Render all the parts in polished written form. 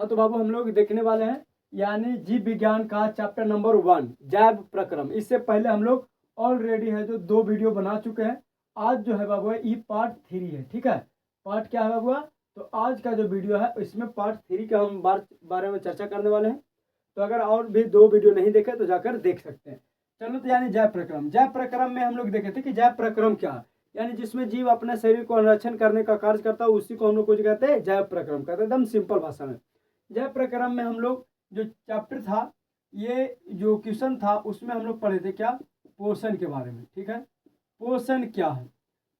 हाँ तो बाबू हम लोग देखने वाले हैं यानी जीव विज्ञान का चैप्टर नंबर 1 जैव प्रक्रम। इससे पहले हम लोग ऑलरेडी है जो 2 वीडियो बना चुके हैं। आज जो है बाबू ये पार्ट 3 है। ठीक है, पार्ट क्या है बाबू? तो आज का जो वीडियो है इसमें पार्ट 3 का हम बारे में चर्चा करने वाले हैं। तो अगर और भी 2 वीडियो नहीं देखे तो जाकर देख सकते हैं। चलो तो यानी जैव प्रक्रम में हम लोग देखे थे कि जैव प्रक्रम क्या है, यानी जिसमें जीव अपने शरीर को संरक्षण करने का कार्य करता है उसी को हम लोग कुछ कहते हैं जैव प्रक्रम कहते हैं, एकदम सिंपल भाषा में। जैव प्रक्रम में हम लोग जो चैप्टर था, ये जो क्वेश्चन था उसमें हम लोग पढ़े थे क्या, पोषण के बारे में। ठीक है, पोषण क्या है?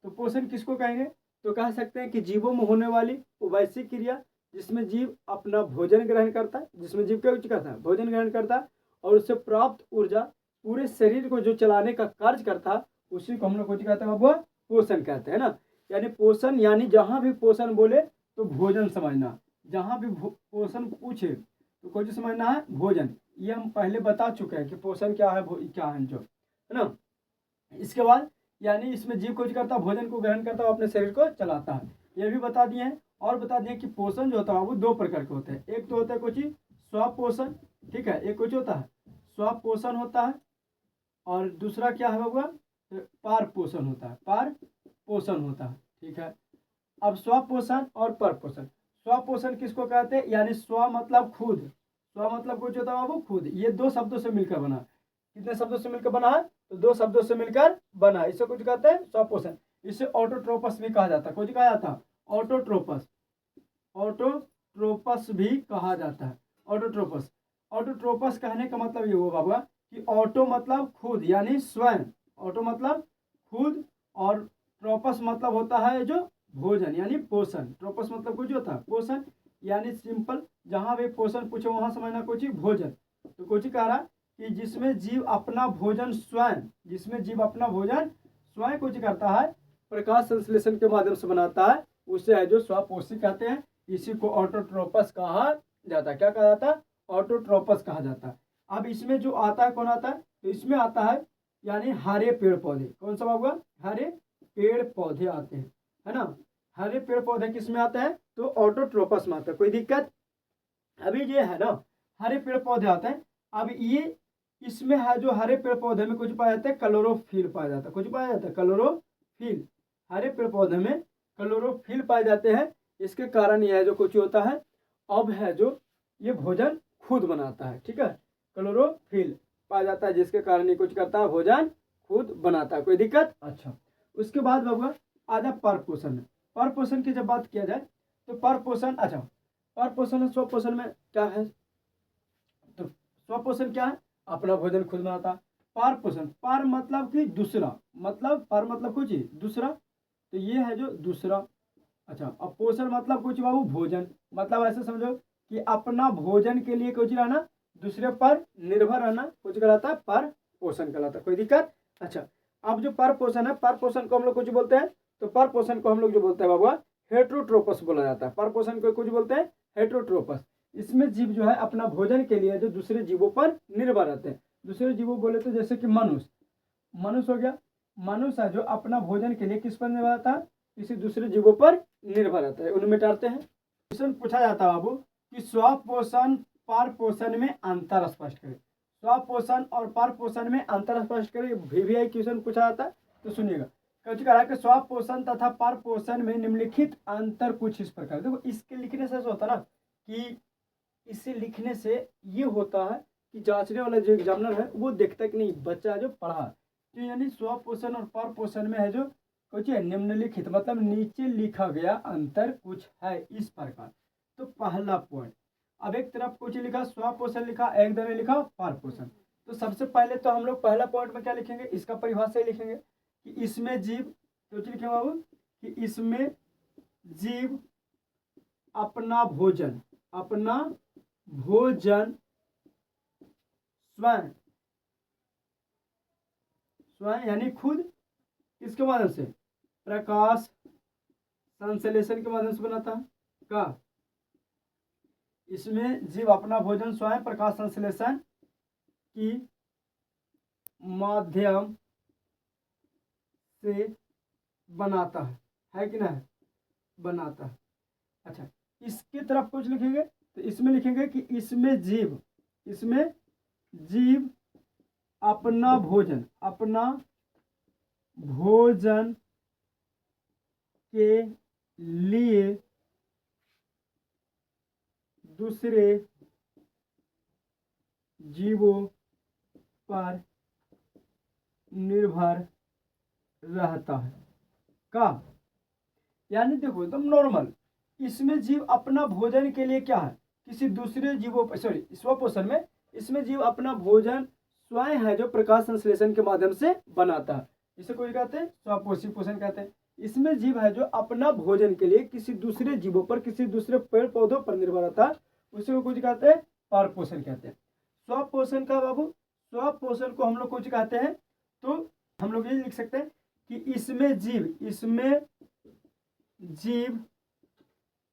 तो पोषण किसको कहेंगे? तो कह सकते हैं कि जीवों में होने वाली वैसी क्रिया जिसमें जीव अपना भोजन ग्रहण करता है, जिसमें जीव क्या करता है, भोजन ग्रहण करता है और उससे प्राप्त ऊर्जा पूरे शरीर को जो चलाने का कार्य करता है उसी को हम लोग कुछ कहते हैं बाबू, पोषण कहते हैं ना। यानी पोषण यानी जहाँ भी पोषण बोले तो भोजन समझना, जहाँ भी पोषण पूछे तो कुछ समझना है भोजन। ये हम पहले बता चुके हैं कि पोषण क्या है, क्या है जो है ना। इसके बाद यानी इसमें जीव कुछ करता है, भोजन को ग्रहण करता है, अपने शरीर को चलाता है, ये भी बता दिए हैं। और बता दिए कि पोषण जो होता है वो 2 प्रकार के होते हैं। एक तो होता है कुछ स्वपोषण, ठीक है, एक कुछ होता है स्वपोषण होता है और दूसरा क्या है बाबू, पार पोषण होता है, पार पोषण होता है। ठीक है, अब स्वपोषण और पर पोषण। स्वपोषण किसको कहते हैं? यानी स्व मतलब खुद, स्व मतलब कुछ होता है बाबू खुद, ये 2 शब्दों से मिलकर बना। कितने शब्दों से मिलकर बना है? तो 2 शब्दों से मिलकर बना, इसे कुछ कहते हैं स्वपोषण। इसे ऑटोट्रोपस भी कहा जाता है, कुछ कहा जाता है ऑटोट्रोपस, ऑटोट्रोपस भी कहा जाता है। ऑटोट्रोपस, ऑटोट्रोपस कहने का मतलब ये हुआ बाबा कि ऑटो मतलब खुद यानी स्वयं, ऑटो मतलब खुद और ट्रोपस मतलब होता है जो भोजन यानी पोषण। ट्रोपस मतलब कुछ होता है पोषण, यानी सिंपल जहां भी पोषण पूछे वहां समझना कुछ भोजन। तो कुछ कह रहा कि जिसमें जीव अपना भोजन स्वयं, जिसमें जीव अपना भोजन स्वयं कुछ करता है, प्रकाश संश्लेषण के माध्यम से बनाता है, उसे है जो स्वपोषी कहते हैं। इसी को ऑटोट्रोपस कहा जाता है। क्या कहा जाता है? ऑटोट्रोपस कहा जाता है। अब इसमें जो आता है कौन आता है? तो इसमें आता है यानी हरे पेड़ पौधे। कौन सा होगा? हरे पेड़ पौधे आते हैं, है ना। हरे पेड़ पौधे किस में आते हैं? तो ऑटोट्रोपस में आता है। कोई दिक्कत? अभी ये है ना, हरे पेड़ पौधे आते हैं। अब ये इसमें है जो हरे पेड़ पौधे में कुछ पाया जाता है क्लोरोफिल पाया जाता है, कुछ पाया जाता है क्लोरोफिल। हरे पेड़ पौधे में क्लोरोफिल पाए जाते हैं। इसके कारण यह जो कुछ होता है अब है जो ये भोजन खुद बनाता है। ठीक है, क्लोरोफिल पाया जाता है जिसके कारण ये कुछ करता है, भोजन खुद बनाता है। कोई दिक्कत? अच्छा, उसके बाद बाबू आ जाए पर पोषण। पर पोषण की जब बात किया जाए तो पर पोषण, अच्छा पर पोषण स्व पोषण में क्या है? तो स्व पोषण क्या है? अपना भोजन खुद बनाता। पार पोषण, पार मतलब कि दूसरा, मतलब पार मतलब कुछ दूसरा, तो ये है जो दूसरा। अच्छा, अब पोषण मतलब कुछ बाबू भोजन, मतलब ऐसे समझो कि अपना भोजन के लिए कुछ रहना, दूसरे पर निर्भर रहना, कुछ कहलाता है पर पोषण कहलाता है। कोई दिक्कत? अच्छा, अब जो पर पोषण है, पर पोषण को हम लोग कुछ बोलते हैं, तो पर पोषण को हम लोग जो बोलते हैं बाबा हेट्रोट्रोपस बोला जाता है। पर पोषण को कुछ बोलते हैं हेट्रोट्रोपस। इसमें जीव जो है अपना भोजन के लिए जो दूसरे जीवों पर निर्भर रहते हैं। दूसरे जीवों बोले तो जैसे कि मनुष्य, मनुष्य हो गया, मनुष्य जो अपना भोजन के लिए किस पर निर्भर रहता है? किसी दूसरे जीवों पर निर्भर रहता है, उनमें टारते हैं। क्वेश्चन पूछा जाता है बाबू कि स्वपोषण पार पोषण में अंतर स्पष्ट करें। स्वपोषण और पार पोषण में अंतर स्पष्ट करें, VVI क्वेश्चन पूछा जाता है, तो सुनिएगा। कुछ कहा कि स्वपोषण तथा पार पोषण में निम्नलिखित अंतर कुछ इस प्रकार। देखो इसके लिखने से होता ना कि इसे लिखने से ये होता है कि जांचने वाला जो एग्जामिनर है वो देखता है कि नहीं बच्चा जो पढ़ा। तो यानी स्वपोषण और पर पोषण में है जो कुछ है निम्नलिखित, मतलब नीचे लिखा गया अंतर कुछ है इस प्रकार। तो पहला पॉइंट, अब एक तरफ कुछ लिखा स्वपोषण लिखा, एक तरफ लिखा पर पोषण। तो सबसे पहले तो हम लोग पहला पॉइंट में क्या लिखेंगे, इसका परिभाषा ही लिखेंगे कि इसमें जीव, तो लिखेंगे बाबू कि इसमें जीव अपना भोजन, अपना भोजन स्वयं, स्वयं यानी खुद, किसके माध्यम से? प्रकाश संश्लेषण के माध्यम से बनाता है। का इसमें जीव अपना भोजन स्वयं प्रकाश संश्लेषण की माध्यम से बनाता है कि नहीं? बनाता है। अच्छा, इसकी तरफ कुछ लिखेंगे तो इसमें लिखेंगे कि इसमें जीव अपना भोजन के लिए दूसरे जीवों पर निर्भर रहता है। का यानी देखो एकदम नॉर्मल, इसमें जीव अपना भोजन के लिए क्या है, किसी दूसरे जीवों पर, सॉरी स्वपोषण में इसमें जीव अपना भोजन स्वयं है जो प्रकाश संश्लेषण के माध्यम से बनाता है, इसे कोई कहते हैं स्वपोषी पोषण कहते हैं। इसमें जीव है जो अपना भोजन के लिए किसी दूसरे जीवों पर, किसी दूसरे पेड़ पौधों पर निर्भर रहता है, उसी को कुछ कहते हैं परपोषण कहते हैं। स्वपोषण का बाबू, स्वपोषण को हम लोग कुछ कहते हैं, तो हम लोग ये लिख सकते हैं कि इसमें जीव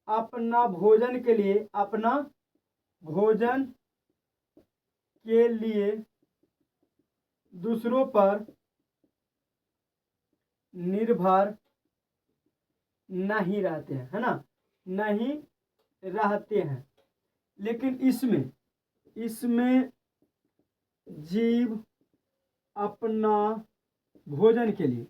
अपना भोजन के लिए दूसरों पर निर्भर नहीं रहते हैं, है ना, नहीं रहते हैं। लेकिन इसमें जीव अपना भोजन के लिए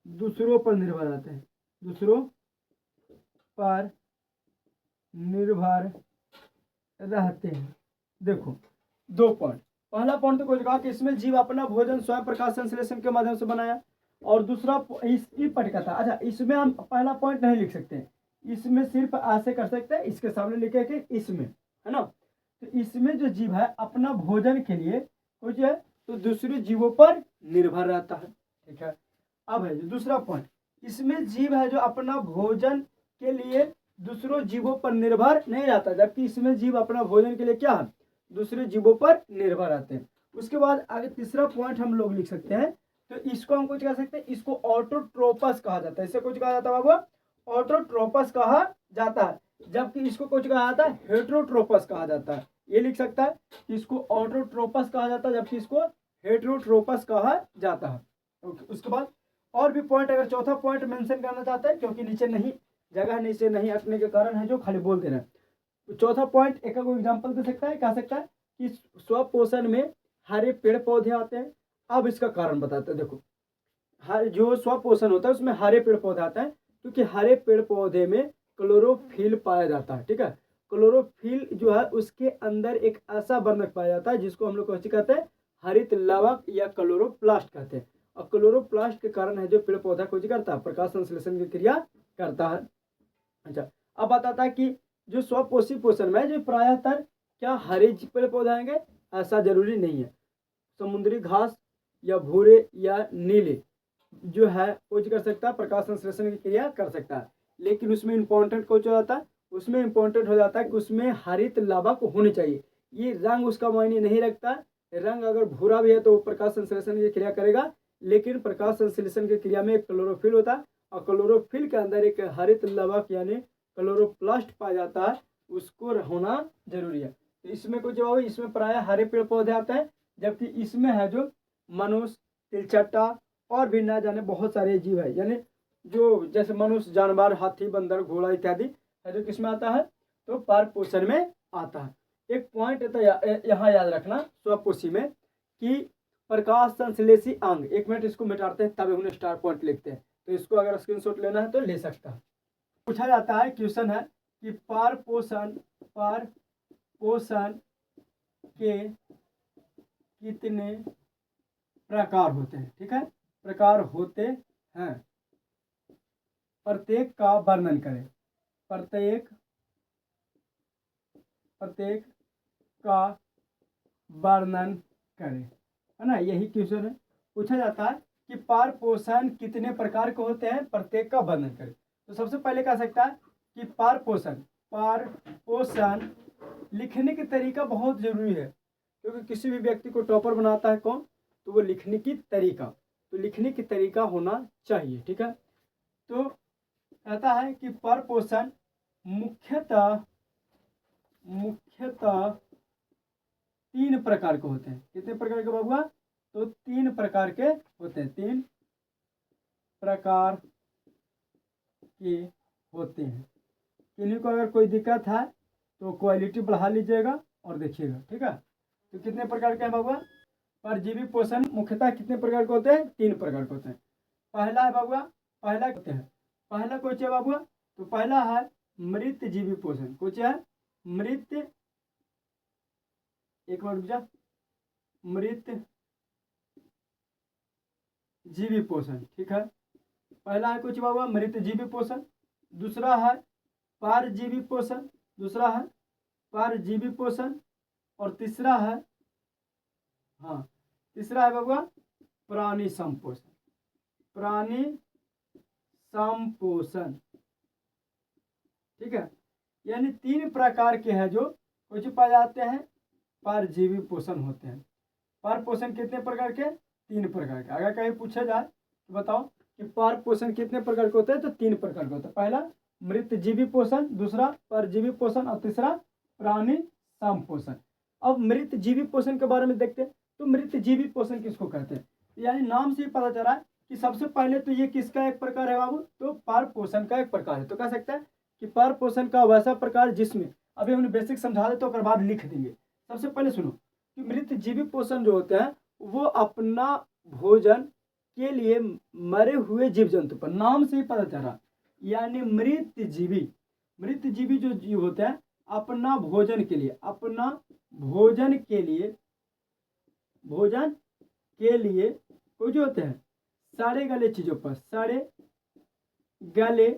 दूसरों पर निर्भर रहते हैं, देखो दो पॉइंट, पहला पॉइंट तो कुछ कहा कि इसमें जीव अपना भोजन स्वयं प्रकाश संश्लेषण के माध्यम से बनाया, और दूसरा इसकी पटका था। अच्छा, इसमें हम पहला पॉइंट नहीं लिख सकते, इसमें सिर्फ ऐसे कर सकते हैं, इसके सामने लिखे कि इसमें, है ना, तो इसमें जो जीव है अपना भोजन के लिए कुछ है तो दूसरे जीवों पर निर्भर रहता है, ठीक है। अब है जो दूसरा पॉइंट, इसमें जीव है जो अपना भोजन के लिए दूसरों जीवों पर निर्भर नहीं रहता, जबकि इसमें जीव अपना भोजन के लिए क्या है, दूसरे जीवों पर निर्भर रहते हैं। उसके बाद आगे तीसरा पॉइंट हम लोग लिख सकते हैं, तो इसको हम कुछ कह सकते हैं, इसको ऑटोट्रोपस कहा जाता है, इसे कुछ कहा जाता है बाबू, ऑटोट्रोपस कहा जाता है, जबकि इसको कुछ कहा जाता है हेट्रोट्रोपस कहा जाता है। ये लिख सकता है कि इसको ऑटोट्रोपस कहा जाता है, जबकि इसको हेट्रोट्रोपस कहा जाता है। उसके बाद और भी पॉइंट, अगर चौथा पॉइंट मेंशन करना चाहता है, क्योंकि नीचे नहीं अटने के कारण है जो खाली बोल दे रहे हैं, तो चौथा पॉइंट एक एग्जांपल दे सकता है, कह सकता है कि स्वपोषण में हरे पेड़ पौधे आते हैं। अब इसका कारण बताते हैं, देखो हर जो स्वपोषण होता है उसमें हरे पेड़ पौधे आते हैं, क्योंकि हरे पेड़ पौधे में क्लोरोफिल पाया जाता है, ठीक है। क्लोरोफिल जो है उसके अंदर एक ऐसा वर्णक पाया जाता है जिसको हम लोग कहते हैं हरित लवक या क्लोरोप्लास्ट कहते हैं, और क्लोरोप्लास्ट के कारण है जो पेड़ पौधा कुछ करता है, प्रकाश संश्लेषण की क्रिया करता है। अच्छा, अब बताता है कि जो स्वपोषी पोषण में जो प्रायतर क्या हरे पेड़ पौधे आएंगे, ऐसा जरूरी नहीं है, समुद्री घास या भूरे या नीले जो है कुछ कर सकता है, प्रकाश संश्लेषण की क्रिया कर सकता है, लेकिन उसमें इंपॉर्टेंट कुछ हो जाता है, उसमें इंपॉर्टेंट हो जाता है कि उसमें हरित लाभक होनी चाहिए। ये रंग उसका मायने नहीं रखता, रंग अगर भूरा भी है तो प्रकाश संश्लेषण की क्रिया करेगा, लेकिन प्रकाश संश्लेषण की क्रिया में एक क्लोरोफिल होता है, और क्लोरोफिल के अंदर एक हरित लवक यानी क्लोरोप्लास्ट पाया जाता है, उसको होना जरूरी है। तो इसमें कुछ जवाब, इसमें प्राय हरे पेड़ पौधे आते हैं, जबकि इसमें है जो मनुष्य, तिलचट्टा और भी ना जाने बहुत सारे जीव है, यानी जो जैसे मनुष्य, जानवर, हाथी, बंदर, घोड़ा इत्यादि है जो किसमें आता है, तो परपोषण में आता है। एक पॉइंट तो यहाँ याद रखना स्वपोषी में कि प्रकाश संश्लेषी अंग, एक मिनट इसको मिटाते हैं तब उन्हें स्टार पॉइंट लिखते हैं, तो इसको अगर स्क्रीनशॉट लेना है तो ले सकता है। पूछा जाता है, क्वेश्चन है कि परपोषण के कितने प्रकार होते हैं, ठीक है, प्रकार होते हैं, प्रत्येक का वर्णन करें, प्रत्येक का वर्णन करें, है ना, यही क्वेश्चन है। पूछा जाता है कि परपोषण कितने प्रकार के होते हैं, प्रत्येक का वर्णन करें। तो सबसे पहले कह सकता है कि परपोषण लिखने की तरीका बहुत जरूरी है, क्योंकि किसी भी व्यक्ति को टॉपर बनाता है कौन, तो वो लिखने की तरीका, तो लिखने की तरीका होना चाहिए, ठीक है। तो कहता है कि परपोषण मुख्यतः 3 प्रकार के होते हैं। कितने प्रकार के बाबुआ, तो 3 प्रकार के होते हैं, 3 प्रकार के होते हैं। किन्हीं को अगर कोई दिक्कत है तो क्वालिटी बढ़ा लीजिएगा और देखिएगा, ठीक है। तो कितने प्रकार के हैं बाबुआ? परजीवी पोषण मुख्यतः कितने प्रकार के होते हैं? 3 प्रकार के होते हैं। पहला है बाबुआ, पहला होते हैं, पहला कौन है बाबुआ? तो पहला है मृत जीवी पोषण। कौन है? मृत, एक बार रुक जा, मृत जीवी पोषण, ठीक है। पहला है कुछ बाबा मृत जीवी पोषण, दूसरा है पारजीवी पोषण, दूसरा है पारजीवी पोषण, और तीसरा है, हाँ तीसरा है बाबा प्राणी संपोषण, प्राणी संपोषण, ठीक है। यानी 3 प्रकार के हैं जो कुछ पाए जाते हैं, परजीवी पोषण होते हैं। पर पोषण कितने प्रकार के? 3 प्रकार के। अगर कहीं पूछा जाए तो बताओ कि पर पोषण कितने प्रकार के होते हैं, तो 3 प्रकार के होते हैं। पहला मृत जीवी पोषण, दूसरा परजीवी पोषण, और तीसरा प्राणी संपोषण। अब मृत जीवी पोषण के बारे में देखते हैं। तो मृत जीवी पोषण किसको कहते हैं? यानी नाम से ही पता चला है कि सबसे पहले तो ये किसका एक प्रकार है बाबू? तो पर पोषण का एक प्रकार है। तो कह सकते हैं कि पर पोषण का वैसा प्रकार जिसमें, अभी हमने बेसिक समझा दे तो उसके बाद लिख देंगे। सबसे पहले सुनो कि मृत जीवी पोषण जो होते हैं वो अपना भोजन के लिए मरे हुए जीव जंतु पर, नाम से ही पता चला, यानी मृत जीवी जो जीव होते हैं अपना भोजन के लिए, अपना भोजन के लिए वो जो होते हैं सारे गले चीजों पर, सारे गले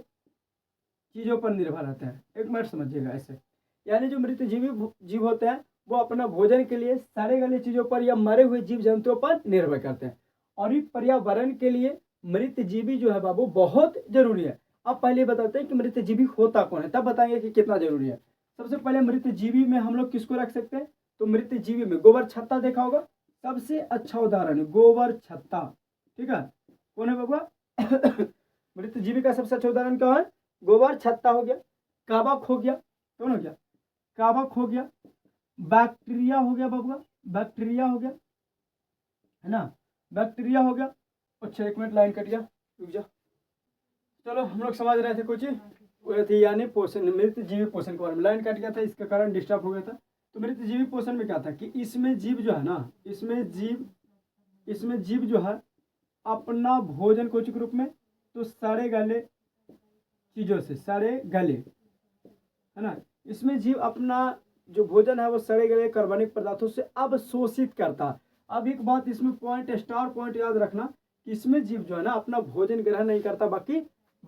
चीजों पर निर्भर रहता है। एक मिनट समझिएगा ऐसे, यानी जो मृत जीव होते हैं वो अपना भोजन के लिए सारे गले चीजों पर या मरे हुए जीव जंतुओं पर निर्भर करते हैं। और ये पर्यावरण के लिए मृत जीवी जो है बाबू बहुत जरूरी है। अब पहले बताते हैं कि मृत जीवी होता कौन है, तब बताएंगे कि कितना जरूरी है। सबसे पहले मृत जीवी में हम लोग किसको रख सकते हैं? तो मृत जीवी में गोबर छत्ता देखा होगा, सबसे अच्छा उदाहरण है गोबर छत्ता, ठीक है। कौन है बाबा? मृत जीवी का सबसे अच्छा उदाहरण क्या है? गोबर छत्ता हो गया, काबक हो गया, कौन हो गया? काबक हो गया, बैक्टीरिया हो गया बाबूआ, बैक्टीरिया हो गया, है ना, बैक्टीरिया हो गया। अच्छा एक मिनट लाइन कट गया, रुक जा। चलो हम लोग समझ रहे थे कुछ थी, यानी पोषण, मृत जीवी पोषण के बारे में लाइन कट गया था, इसके कारण डिस्टर्ब हो गया था। तो मृत जीवी पोषण में क्या था कि इसमें जीव जो है ना, इसमें जीव जो है अपना भोजन कुछ के रूप में, तो सड़े गले चीजों से, सड़े गले, है ना, इसमें जीव अपना जो भोजन है वो सड़े गले कार्बनिक पदार्थों से अवशोषित करता है। अब एक बात इसमें पॉइंट, स्टार पॉइंट याद रखना कि इसमें जीव जो है ना अपना भोजन ग्रहण नहीं करता,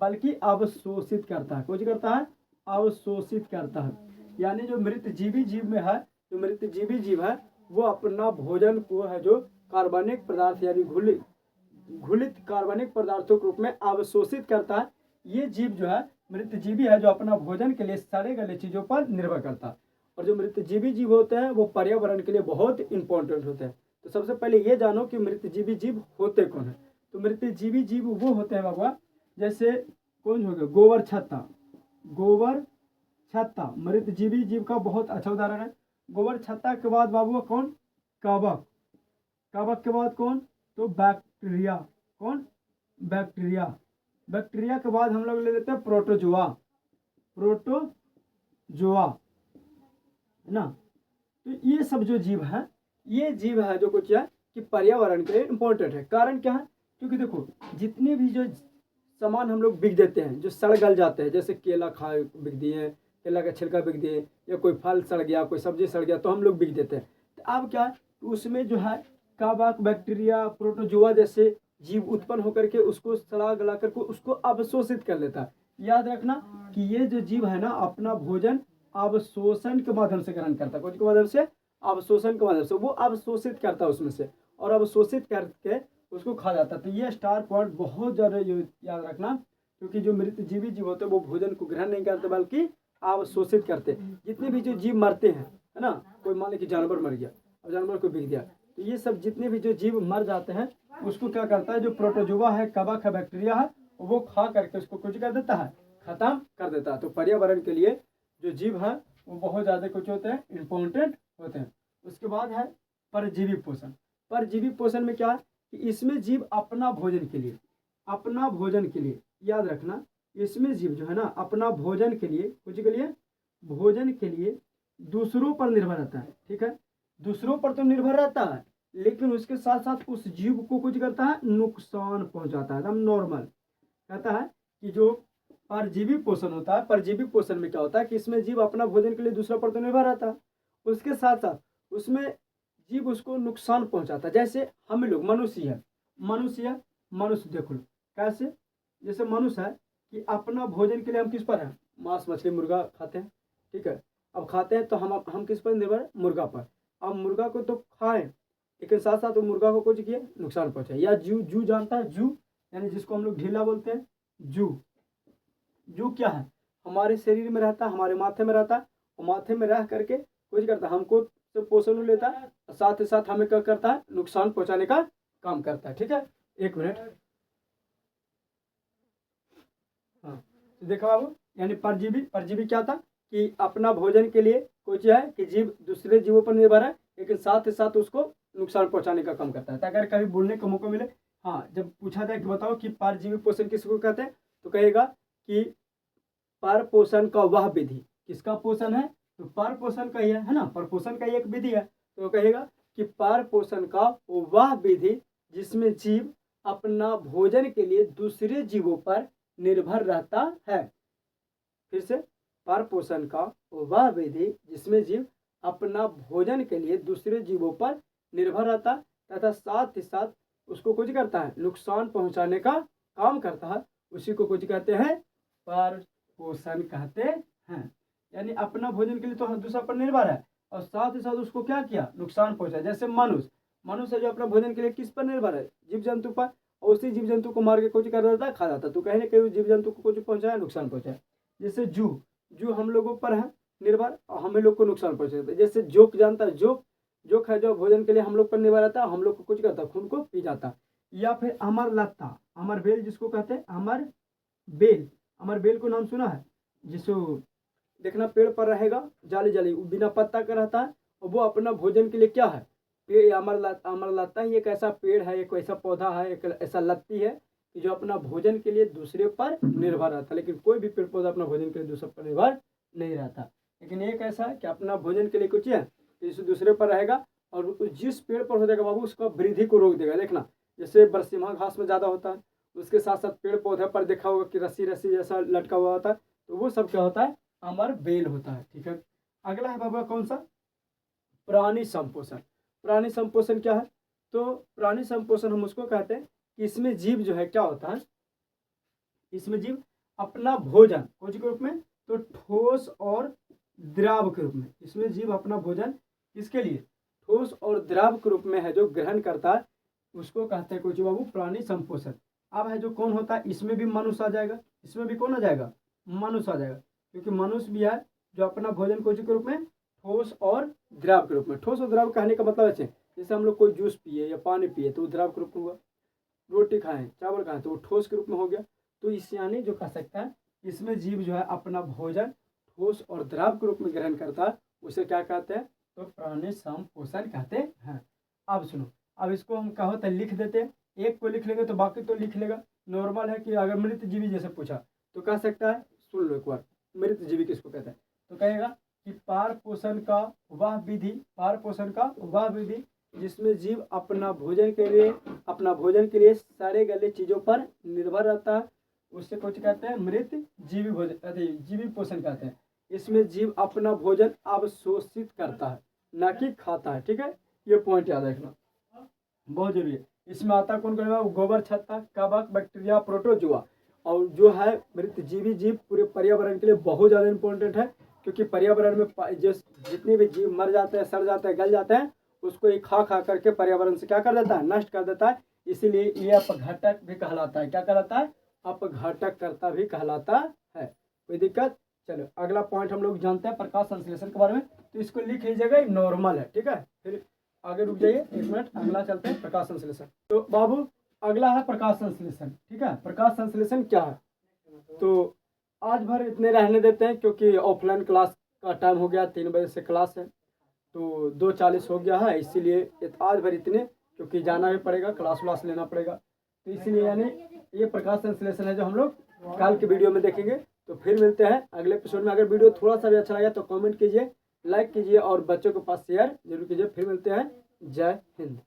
बल्कि अवशोषित करता है। कुछ करता है? अवशोषित करता है। यानी जो मृत जीवी जीव में है, जो मृत जीवी जीव है वो अपना भोजन को है जो कार्बनिक पदार्थ यानी घुलित कार्बनिक पदार्थों के रूप में अवशोषित करता है। ये जीव जो है मृत जीवी है जो अपना भोजन के लिए सड़े गले चीजों पर निर्भर करता है। और जो मृत जीवी जीव होते हैं वो पर्यावरण के लिए बहुत इंपॉर्टेंट होते हैं। तो सबसे पहले ये जानो कि मृत जीवी जीव होते कौन है। तो मृत जीवी जीव वो होते हैं बाबा, जैसे कौन हो गया? गोबर छत्ता मृत जीवी जीव का बहुत अच्छा उदाहरण है। गोबर छत्ता के बाद बाबू कौन? कवक के बाद कौन? तो बैक्टीरिया। कौन? बैक्टीरिया के बाद हम लोग ले लेते हैं प्रोटोजोआ, है ना। तो ये सब जो जीव है, ये जीव है जो कुछ है कि पर्यावरण के लिए इम्पोर्टेंट है। कारण क्या है? क्योंकि देखो जितने भी जो सामान हम लोग बिक देते हैं जो सड़ गल जाते हैं, जैसे केला खा बिक दिए, केला का छिलका बिक दिए, या कोई फल सड़ गया, कोई सब्जी सड़ गया, तो हम लोग बिक देते हैं। तो अब क्या है, उसमें जो है कवक, बैक्टीरिया, प्रोटोजोआ जैसे जीव उत्पन्न होकर के उसको सड़ा गला करके उसको अवशोषित कर लेता है। याद रखना कि ये जो जीव है ना अपना भोजन अवशोषण के माध्यम से ग्रहण करता है। कौन के माध्यम से? अवशोषण के माध्यम से वो अवशोषित करता है उसमें से, और अवशोषित करके उसको खा जाता है। तो ये स्टार पॉइंट बहुत ज़्यादा याद रखना, क्योंकि जो मृत जीवी जीव होते हैं वो भोजन को ग्रहण नहीं करते बल्कि अवशोषित करते। जितने भी जो जीव मरते हैं, है ना, कोई मान लीजिए जानवर मर गया और जानवर को बिक दिया, तो ये सब जितने भी जो जीव मर जाते हैं उसको क्या करता है, जो प्रोटोजोआ है, कवक है, बैक्टीरिया है, वो खा करके उसको कुछ कर देता है, खत्म कर देता है। तो पर्यावरण के लिए जो जीव है वो बहुत ज़्यादा कुछ होते हैं, इम्पोर्टेंट होते हैं। उसके बाद है परजीवी पोषण। परजीवी पोषण में क्या है कि इसमें जीव अपना भोजन के लिए, अपना भोजन के लिए, याद रखना, इसमें जीव जो है ना अपना भोजन के लिए, कुछ के लिए, भोजन के लिए दूसरों पर निर्भर रहता है। ठीक है, दूसरों पर तो निर्भर रहता है, लेकिन उसके साथ साथ उस जीव को कुछ करता है, नुकसान पहुंचाता है। एकदम नॉर्मल कहता है कि जो परजीवी पोषण होता है, परजीवी पोषण में क्या होता है कि इसमें जीव अपना भोजन के लिए दूसरा पर तो निर्भर रहता है, उसके साथ साथ उसमें जीव उसको नुकसान पहुंचाता है। जैसे हम लोग मनुष्य है, मनुष्य देख लो कैसे, जैसे मनुष्य है कि अपना भोजन के लिए हम किस पर है, मांस मछली मुर्गा खाते हैं। ठीक है, अब खाते हैं तो हम किस पर निर्भर है, मुर्गा पर। अब मुर्गा को तो खाएं, लेकिन साथ साथ वो मुर्गा को कुछ किया, नुकसान पहुंचाए। या जू, जू जानता है, जू यानी जिसको हम लोग ढीला बोलते हैं, जू। जू क्या है, हमारे शरीर में रहता है, हमारे माथे में रहता है, और माथे में रह करके कुछ करता है, हमको तो पोषण लेता है, साथ ही साथ हमें क्या करता है, नुकसान पहुंचाने का काम करता है। ठीक है, एक मिनट, हाँ तो देखो बाबू, यानी परजीवी, परजीवी क्या था कि अपना भोजन के लिए कुछ है कि जीव दूसरे जीवों पर निर्भर है, लेकिन साथ ही साथ उसको नुकसान पहुंचाने का काम करता है। तो अगर कभी बोलने का मौका मिले, हाँ जब पूछा जाए कि बताओ कि परजीवी पोषण किसको कहते हैं, तो कहेगा कि पर पोषण का वह विधि, किसका पोषण है, तो पर पोषण का ही है ना, पर पोषण का ही एक विधि है। तो कहेगा कि पर पोषण का वह विधि जिसमें जीव अपना भोजन के लिए दूसरे जीवों पर निर्भर रहता है। फिर से, पर पोषण का वह विधि जिसमें जीव अपना भोजन के लिए दूसरे जीवों पर निर्भर रहता तथा साथ ही साथ उसको कुछ करता है, नुकसान पहुंचाने का काम करता है, उसी को कुछ कहते हैं, पर पोषण कहते हैं। यानी अपना भोजन के लिए तो दूसरा पर निर्भर है, और साथ ही साथ उसको क्या किया, नुकसान पहुंचा। जैसे मनुष्य, मनुष्य जो अपना भोजन के लिए किस पर निर्भर है, जीव जंतु पर, और उसी जीव जंतु को मार के कुछ कर देता है, खा जाता है। तो कहीं ना कहीं जीव जंतु को कुछ पहुंचाया, नुकसान पहुंचाया। जैसे जू, जू हम लोगों पर है निर्भर, और हमें लोग को नुकसान पहुंचाता है। जैसे जोक जानता है, जोक, जोक है जो भोजन के लिए हम लोग पर निर्भर रहता है, हम लोग को कुछ करता है, खून को पी जाता है। या फिर अमर लत्ता, अमर बेल जिसको कहते हैं, अमर बेल, अमर बेल को नाम सुना है, जिसको देखना पेड़ पर रहेगा, जाली जाली बिना पत्ता का रहता है, और वो अपना भोजन के लिए क्या है, पेड़, अमर लत्ता ही एक ऐसा पेड़ है, एक ऐसा पौधा है, एक ऐसा लत्ती है कि जो अपना भोजन के लिए दूसरे पर निर्भर रहता है। लेकिन कोई भी पेड़ पौधा अपना भोजन के लिए दूसरे पर निर्भर नहीं रहता, लेकिन एक ऐसा है कि अपना भोजन के लिए कुछ है, इस दूसरे पर रहेगा, और जिस पेड़ पर हो जाएगा बाबू उसका वृद्धि को रोक देगा। देखना जैसे बरसिम्हा घास में ज़्यादा होता है, उसके साथ साथ पेड़ पौधे पर देखा होगा कि रस्सी रस्सी जैसा लटका हुआ होता है, तो वो सब क्या होता है, अमर बेल होता है। ठीक है, अगला है बाबा कौन सा, प्राणी संपोषण। प्राणी संपोषण क्या है, तो प्राणी संपोषण हम उसको कहते हैं कि इसमें जीव जो है क्या होता है, इसमें जीव अपना भोजन कुछ के रूप में, तो ठोस और द्रव के रूप में, इसमें जीव अपना भोजन किसके लिए, ठोस और द्रव के रूप में है जो ग्रहण करता है, उसको कहते हैं कुछ बाबू प्राणी संपोषण। अब है जो कौन होता है, इसमें भी मनुष्य आ जाएगा, इसमें भी कौन आ जाएगा, मनुष्य आ जाएगा, क्योंकि मनुष्य भी है जो अपना भोजन कुछ के रूप में, ठोस और द्रव के रूप में। ठोस और द्रव कहने का मतलब ऐसे, जैसे हम लोग कोई जूस पिए या पानी पिए तो वो द्रव के रूप में हुआ, रोटी खाएं चावल खाएं तो वो ठोस के रूप में हो गया। तो इस यानी जो कह सकता है, इसमें जीव जो है अपना भोजन ठोस और द्रव के रूप में ग्रहण करता है, उसे क्या कहते हैं, तो प्राणी संपोषण कहते हैं। अब सुनो, अब इसको हम क्या होता है लिख देते हैं, एक को लिख लेंगे तो बाकी तो लिख लेगा। नॉर्मल है कि अगर मृत जीवी जैसे पूछा तो कह सकता है, सुन लो एक बार, मृत जीवी किसको कहते हैं, तो कहेगा कि पार पोषण का वह विधि, पार पोषण का वह विधि जिसमें जीव अपना भोजन के लिए सारे गले चीजों पर निर्भर रहता है, उससे कुछ कहते हैं मृत जीवी भोजन, जीवी पोषण कहते हैं। इसमें जीव अपना भोजन अवशोषित करता है, ना कि खाता है। ठीक है, ये पॉइंट याद रखना बहुत जरूरी है। इसमें आता कौन कौन है, गोबर, छत्ता, कवक, बैक्टीरिया, प्रोटोजुआ, और जो है मृत जीवी जीव पूरे पर्यावरण के लिए बहुत ज़्यादा इंपॉर्टेंट है, क्योंकि पर्यावरण में जितने भी जीव मर जाते हैं, सड़ जाते हैं, गल जाते हैं, उसको एक खा खा करके पर्यावरण से क्या कर देता है, नष्ट कर देता है। इसीलिए ये अपघटक भी कहलाता है, क्या कहलाता है, अपघटक करता भी कहलाता है। कोई दिक्कत, चलो अगला पॉइंट हम लोग जानते हैं प्रकाश संश्लेषण के बारे में, तो इसको लिख लीजिएगा, नॉर्मल है। ठीक है, फिर आगे रुक जाइए एक मिनट, अगला चलते हैं प्रकाश संश्लेषण। तो बाबू अगला है प्रकाश संश्लेषण। ठीक है, प्रकाश संश्लेषण क्या है, तो आज भर इतने रहने देते हैं, क्योंकि ऑफलाइन क्लास का टाइम हो गया, 3 बजे से क्लास है, तो 2:40 हो गया है, इसीलिए आज भर इतने, क्योंकि जाना भी पड़ेगा, क्लास व्लास लेना पड़ेगा, तो इसीलिए यानी ये प्रकाश संश्लेषण है जो हम लोग कल के वीडियो में देखेंगे। तो फिर मिलते हैं अगले एपिसोड में। अगर वीडियो थोड़ा सा भी अच्छा लगा तो कमेंट कीजिए, लाइक कीजिए और बच्चों के पास शेयर जरूर कीजिए। फिर मिलते हैं। जय हिंद।